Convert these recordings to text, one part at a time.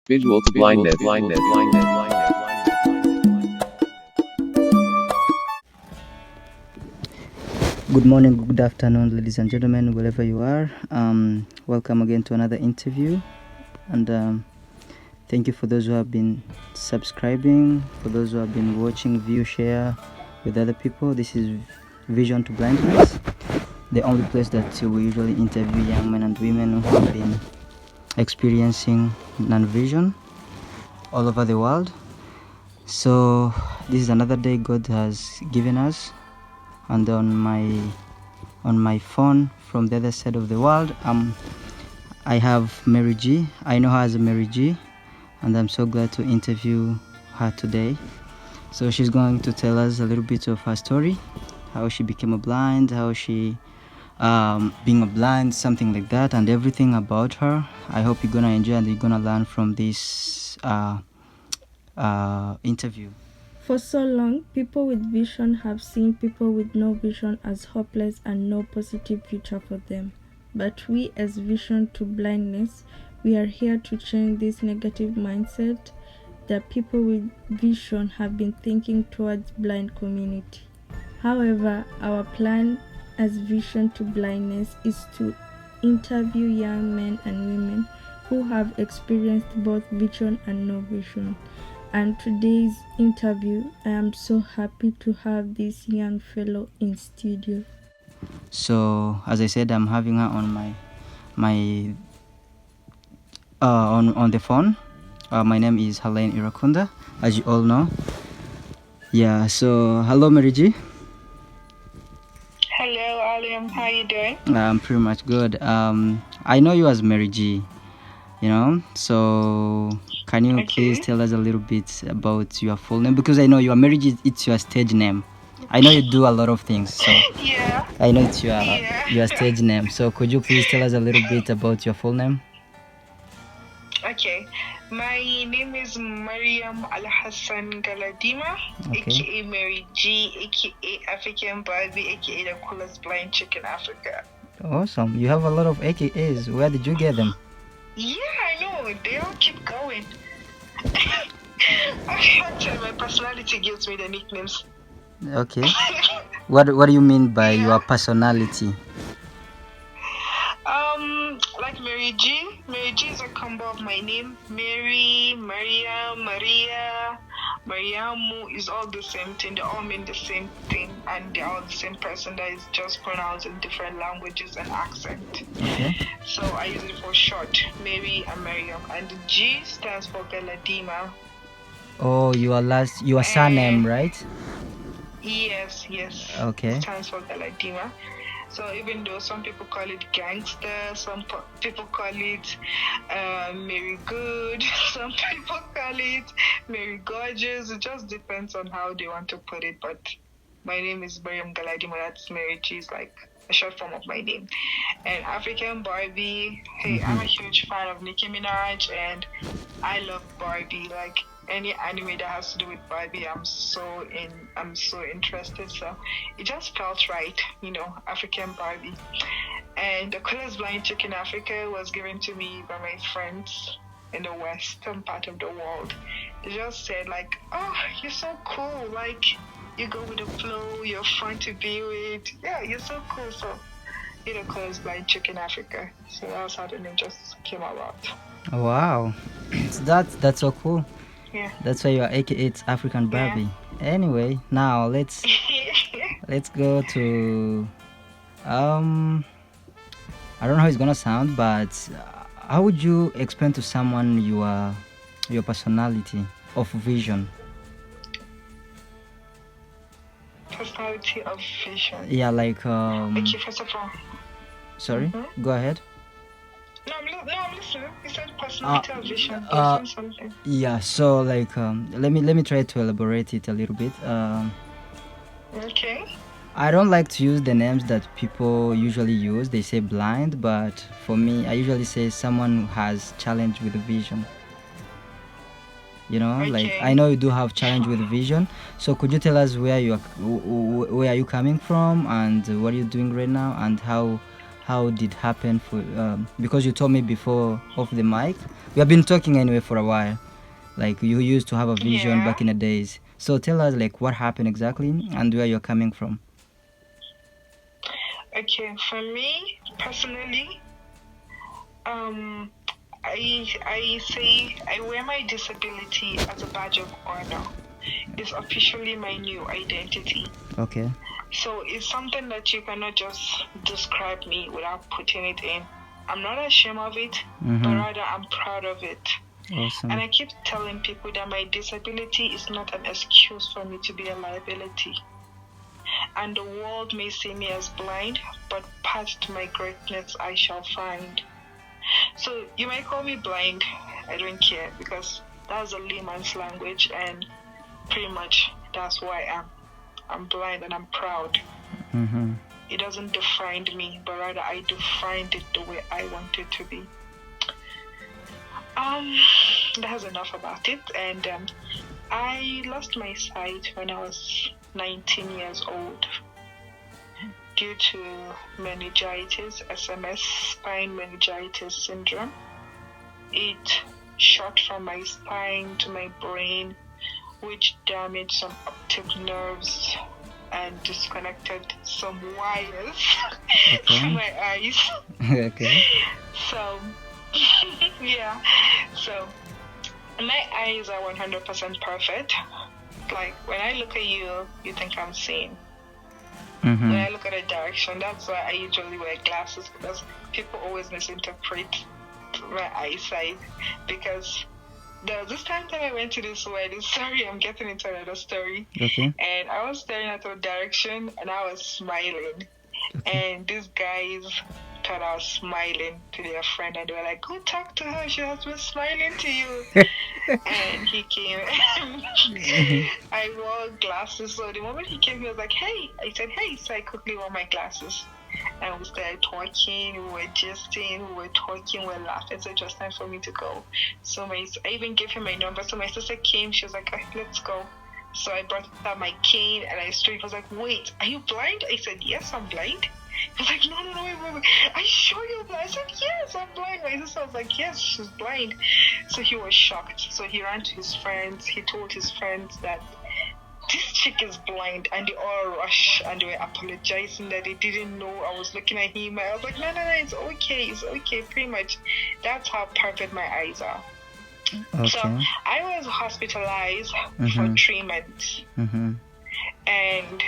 Visual to blindness. Good morning, good afternoon, ladies and gentlemen, wherever you are. Welcome again to another interview. And thank you for those who have been subscribing, for those who have been watching, view, share with other people. This is Vision to Blindness, the only place that we usually interview young men and women who have been experiencing non-vision all over the world. So this is another day God has given us, and on my phone from the other side of the world, I have Mary G. I know her as Mary G, and I'm so glad to interview her today. So she's going to tell us a little bit of her story, how she became a blind, how she being a blind, something like that, and everything about her. I hope you're gonna enjoy and you're gonna learn from this interview. For so long, people with vision have seen people with no vision as hopeless and no positive future for them. But we, as Vision to Blindness, we are here to change this negative mindset that people with vision have been thinking towards blind community. However, our plan as Vision to Blindness is to interview young men and women who have experienced both vision and no vision. And today's interview, I am so happy to have this young fellow in studio. So as I said, I'm having her on my on the phone. My name is Helene Irakunda, as you all know. Yeah. So hello, Mary G. Hello, Alium. How you doing? I'm pretty much good. I know you as Mary G. So can you please tell us a little bit about your full name? Because I know your Mary G, it's your stage name. I know you do a lot of things, so Yeah. I know it's your stage name. So could you please tell us a little bit about your full name? Okay. My name is Mariam Galadima, aka Mary G, aka African Barbie, aka the coolest blind chick in Africa. Awesome. You have a lot of AKAs. Where did you get them? Yeah, I know. They all keep going. Actually, my personality gives me the nicknames. Okay. What do you mean by your personality? Like Mary G. Mary G is a combo of my name. Mary, Maria, Maria, Mariamu is all the same thing. They all mean the same thing, and they're all the same person that is just pronounced in different languages and accent. Okay. So I use it for short, Mary and Mariam. And the G stands for Galadima. Oh, your surname, right? Yes. Okay. It stands for Galadima. So even though some people call it gangster, some people call it Mary Good, some people call it Mary Gorgeous. It just depends on how they want to put it. But my name is MARIAM GALADIMA. That's Mary G, is like a short form of my name. And African Barbie, hey, I'm a huge fan of Nicki Minaj, and I love Barbie. Like any anime that has to do with Barbie, I'm so interested. So it just felt right, African Barbie. And the coolest blind chick in Africa was given to me by my friends in the western part of the world. They just said like, "Oh, you're so cool. Like you go with the flow. You're fun to be with. Yeah, you're so cool." So you're the coolest blind chick in Africa. So that's how the name just came about. Wow. That's so cool. Yeah. That's why you are AKA it's African Barbie. Yeah. Anyway, now let's go to I don't know how it's gonna sound, but how would you explain to someone your personality of vision? Personality of vision. Yeah, like okay, first of all. Sorry, go ahead. No, I'm listening. You said personality of vision. Something. Yeah, so like let me try to elaborate it a little bit. Okay. I don't like to use the names that people usually use. They say blind, but for me, I usually say someone who has challenge with vision. Okay. Like I know you do have challenge with vision. So could you tell us where are you coming from, and what are you doing right now, and how did it happen for? Because you told me before off the mic we have been talking anyway for a while. Like, you used to have a vision back in the days. So tell us, like, what happened exactly and where you're coming from. Okay, for me personally, I say I wear my disability as a badge of honor. It's officially my new identity. Okay. So it's something that you cannot just describe me without putting it in. I'm not ashamed of it, but rather I'm proud of it. Awesome. And I keep telling people that my disability is not an excuse for me to be a liability. And the world may see me as blind, but path to my greatness I shall find. So you might call me blind, I don't care, because that's a layman's language, and pretty much that's who I am. I'm blind and I'm proud. It doesn't define me, but rather I defined it the way I want it to be. That's enough about it. And I lost my sight when I was 19 years old due to meningitis, SMS, spine meningitis syndrome. It shot from my spine to my brain, which damaged some optic nerves and disconnected some wires from my eyes. Okay. So, yeah. So, my eyes are 100% perfect. Like, when I look at you, you think I'm seeing. When I look at a direction, that's why I usually wear glasses, because people always misinterpret my eyesight. Because there was this time that I went to this wedding. Sorry, I'm getting into another story. Okay. And I was staring at a direction and I was smiling. Okay. And these guys thought I was smiling to their friend, and they were like, "Go talk to her. She has been smiling to you." And he came. I wore glasses, so the moment he came, he was like, "Hey." I said, "Hey." So I quickly wore my glasses. And we started talking, we were gisting, we were talking, we were laughing. So it was time for me to go. So I even gave him my number. So my sister came, she was like, "Let's go." So I brought out my cane and I stood. He was like, "Wait, are you blind?" I said, "Yes, I'm blind." He was like, No, wait. Are you sure you're blind? I said, "Yes, I'm blind." My sister was like, "Yes, she's blind." So he was shocked. So he ran to his friends. He told his friends that this chick is blind, and they all rushed and they were apologizing that they didn't know I was looking at him. I was like, no, it's okay. Pretty much that's how perfect my eyes are. Okay. So I was hospitalized for 3 months. And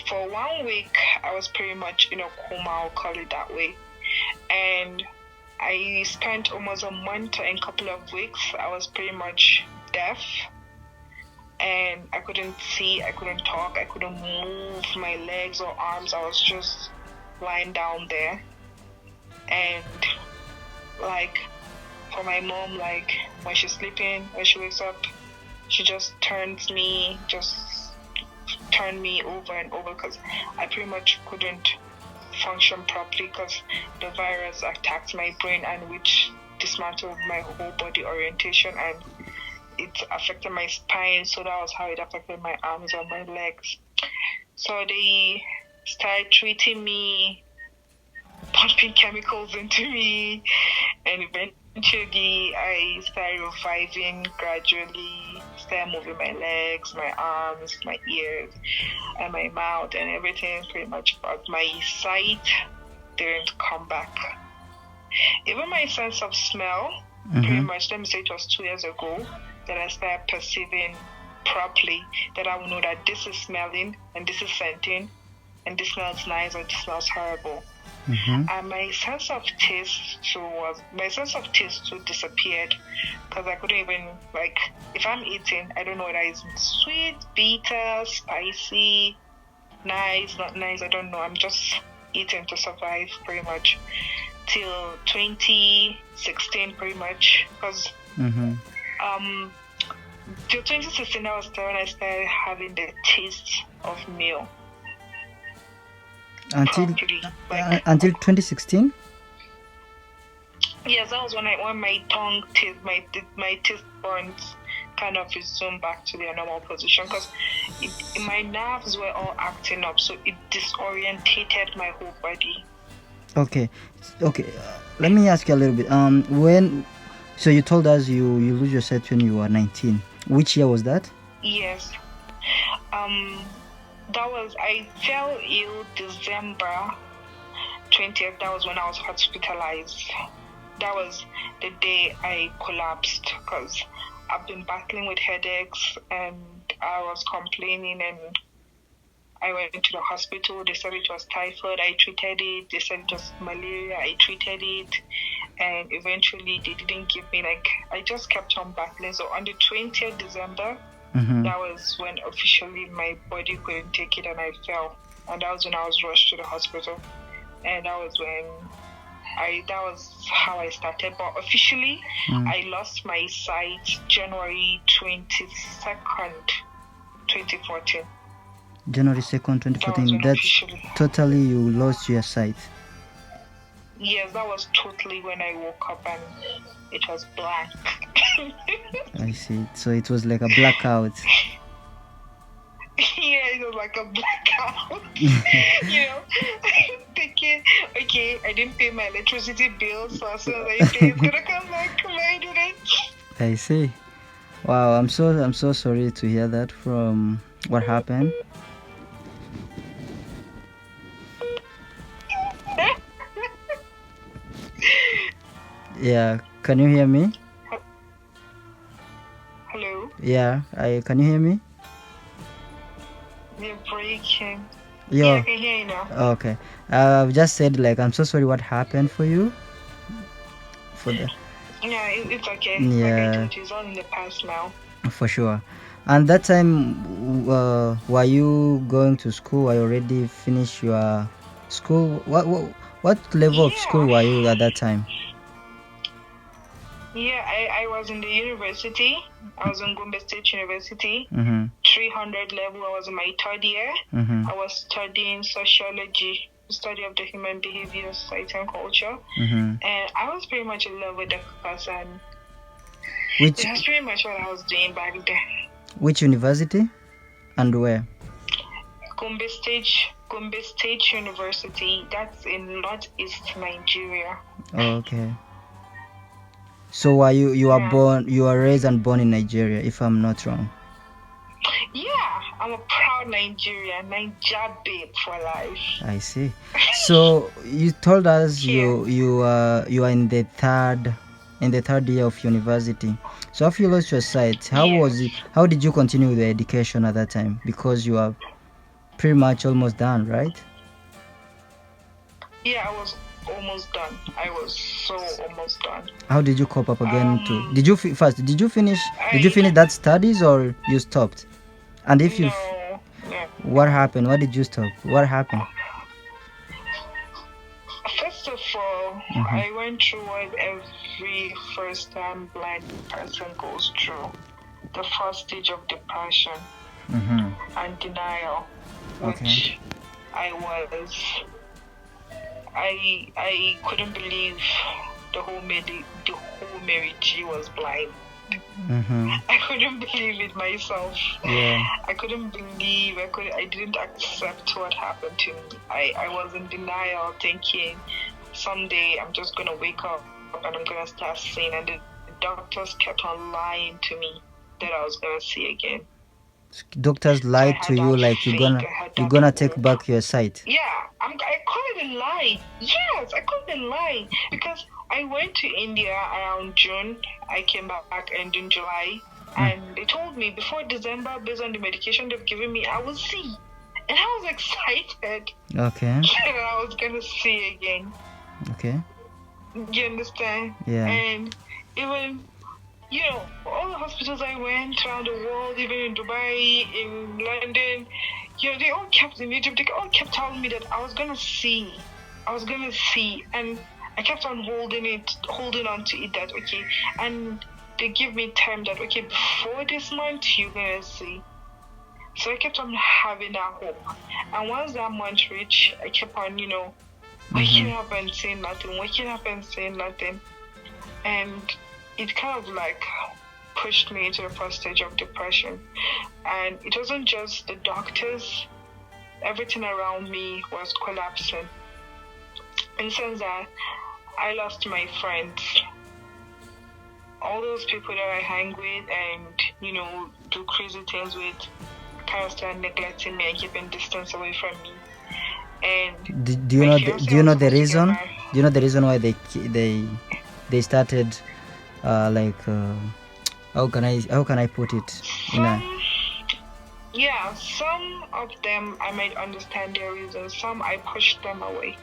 for 1 week, I was pretty much in a coma, I'll call it that way. And I spent almost a month and a couple of weeks, I was pretty much deaf. And I couldn't see, I couldn't talk, I couldn't move my legs or arms. I was just lying down there. And like, for my mom, like, when she's sleeping, when she wakes up, she just turns me over and over, because I pretty much couldn't function properly, because the virus attacked my brain, and which dismantled my whole body orientation, and it affected my spine. So that was how it affected my arms and my legs. So they started treating me, pumping chemicals into me, and eventually I started reviving gradually, started moving my legs, my arms, my ears, and my mouth and everything pretty much, but my sight didn't come back. Even my sense of smell, pretty much, let me say it was 2 years ago, that I started perceiving properly, that I would know that this is smelling and this is scenting and this smells nice or this smells horrible. And my sense of taste too disappeared, because I couldn't even, like, if I'm eating, I don't know whether it's sweet, bitter, spicy, nice, not nice, I don't know. I'm just eating to survive pretty much till 2016 pretty much, because till 2016 that was when I started having the taste of meal. Until 2016? Yes, that was when my tongue taste, my taste buds kind of resumed back to their normal position, because my nerves were all acting up, so it disorientated my whole body. Okay. Let me ask you a little bit. So you told us you lose your sight when you were 19. Which year was that? Yes. I fell ill December 20th. That was when I was hospitalized. That was the day I collapsed because I've been battling with headaches and I was complaining, and I went to the hospital. They said it was typhoid. I treated it. They said it was malaria. I treated it. And eventually they didn't give me, I just kept on battling. So on the 20th December, that was when officially my body couldn't take it and I fell. And that was when I was rushed to the hospital. And that was how I started. But officially, I lost my sight January 22nd, 2014. January 2nd, 2014. That's totally you lost your sight. Yes, that was totally when I woke up and it was black. I see. So it was like a blackout. Yeah, it was like a blackout. Thinking, okay, I didn't pay my electricity bill, so as soon as I pay, it's gonna come back. I didn't. I see. Wow, I'm so sorry to hear that from what happened. Yeah, can you hear me? Hello? Yeah, can you hear me? You're breaking. Yeah, I can hear you now. Okay. I've just said I'm so sorry what happened for you. For the Yeah, it's okay. Yeah. Like I told you, it's all in the past now. For sure. And that time, were you going to school? I already finished your school. What level of school were you at that time? Yeah, I was in the university. I was in Gombe State University, 300 level. I was in my third year. I was studying sociology, the study of the human behavior, society, and culture. And I was pretty much in love with the class, and that's pretty much what I was doing back then. Which university and where? Gombe State University. That's in northeast Nigeria. Okay. So you were raised and born in Nigeria, if I'm not wrong? Yeah, I'm a proud Nigerian, Niger babe for life. I see. So you told us you are in the third year of university. So after you lost your sight, how was it? How did you continue with the education at that time? Because you are pretty much almost done, right? Yeah, I was almost done. I was so almost done. How did you cope up again did you finish that studies or you stopped? And if you what happened? What did you stop? What happened? First of all, I went through what every first-time blind person goes through. The first stage of depression and denial, which I was. I couldn't believe the whole Mary G was blind. I couldn't believe it myself. Yeah. I couldn't believe. I didn't accept what happened to me. I was in denial, thinking someday I'm just gonna wake up and I'm gonna start seeing. And the doctors kept on lying to me that I was gonna see again. Doctors lied to you like you're gonna take back your sight. Yeah, I call it a lie. Yes, I call it a lie because I went to India around June. I came back end in July, and they told me before December, based on the medication they've given me, I will see. And I was excited. Okay. that I was gonna see again. Okay. You understand? Yeah. And even all the hospitals I went around the world, even in Dubai, in London, they all kept in Egypt, they all kept telling me that I was gonna see. And I kept on holding on to it that okay. And they give me time that okay, before this month you're gonna see. So I kept on having that hope. And once that month reached, I kept on, waking up and saying nothing. And it kind of pushed me into the first stage of depression. And it wasn't just the doctors, everything around me was collapsing. In the sense that I lost my friends. all those people that I hang with and, do crazy things with kind of start neglecting me and keeping distance away from me. And do you know the reason? Do you know the reason why they started how can I put it? Yeah, some of them I might understand their reasons. Some I pushed them away.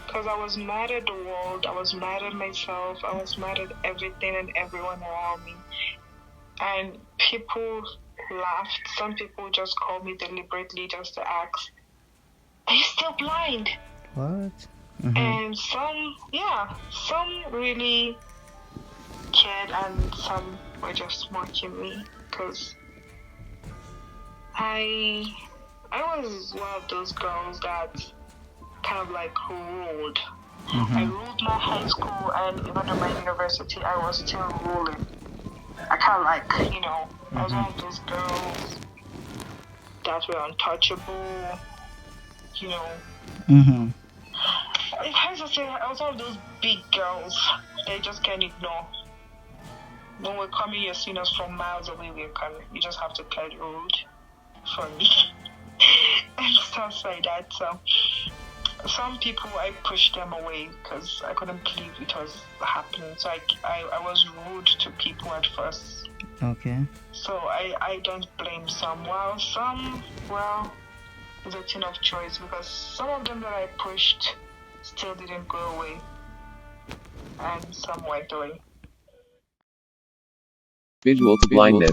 Because I was mad at the world, I was mad at myself, I was mad at everything and everyone around me. And people laughed. Some people just called me deliberately just to ask, are you still blind? What? And some really cared, and some were just mocking me because I was one of those girls that kind of like ruled. I ruled my high school, and even in my university, I was still ruling. I kind of like, I was one of those girls that were untouchable, It's hard to say, I was one of those big girls they just can't ignore. When we're coming, you're seeing us from miles away, we're coming. You just have to clear the road for me. And stuff like that. So some people, I pushed them away because I couldn't believe it was happening. So I was rude to people at first. Okay. So I don't blame some. While some, it's a thing of choice, because some of them that I pushed still didn't go away. And some went away. Visual to blindness.